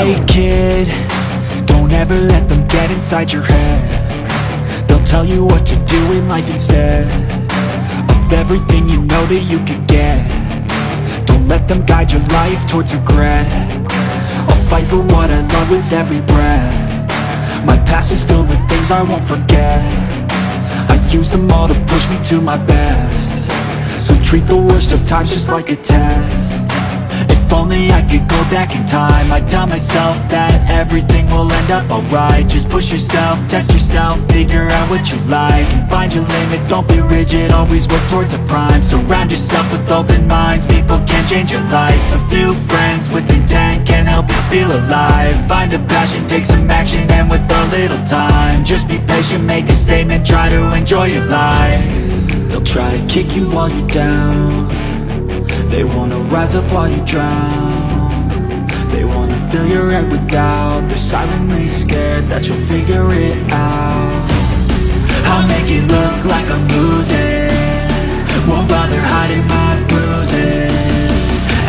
Hey kid, don't ever let them get inside your head. They'll tell you what to do in life instead of everything you know that you could get. Don't let them guide your life towards regret. I'll fight for what I love with every breath. My past is filled with things I won't forget. I use them all to push me to my best. So treat the worst of times just like a test. If only I could go back in time, I'd tell myself that everything will end up alright. Just push yourself, test yourself, figure out what you like, and find your limits, don't be rigid, always work towards a prime. Surround yourself with open minds, people can change your life. A few friends with intent can help you feel alive. Find a passion, take some action, and with a little time, just be patient, make a statement, try to enjoy your life. They'll try to kick you while you're down. They wanna rise up while you drown. They wanna fill your head with doubt. They're silently scared that you'll figure it out. I'll make it look like I'm losing, won't bother hiding my bruises.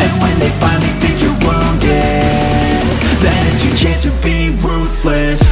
And when they finally think you're wounded, then it's your chance to be ruthless.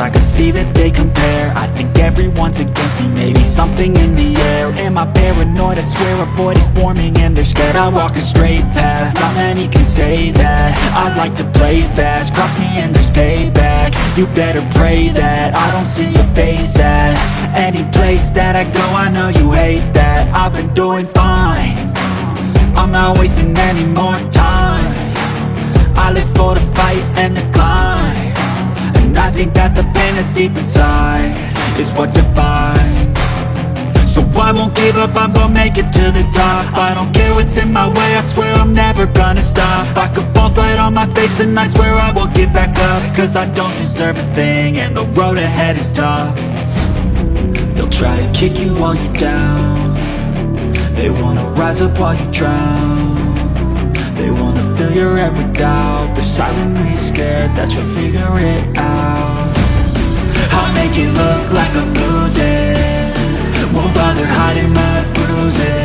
I can see that they compare. I think everyone's against me, maybe something in the air. Am I paranoid? I swear a void is forming and they're scared. I walk a straight path, not many can say that. I like to play fast, cross me and there's payback. You better pray that I don't see your face at any place that I go. I know you hate that. I've been doing fine, I'm not wasting any more time. I live for the fight and the climb, and I think that the pain that's deep inside is what defines. So I won't give up, I'm gonna make it to the top. I don't care what's in my way, I swear I'm never gonna stop. I could fall flat on my face and I swear I won't get back up, cause I don't deserve a thing and the road ahead is tough. They'll try to kick you while you're down. They wanna rise up while you drown. They wanna fill your head with doubt. They're silently scared that you'll figure it out. I'll make it look like I'm losing, won't bother hiding my bruises.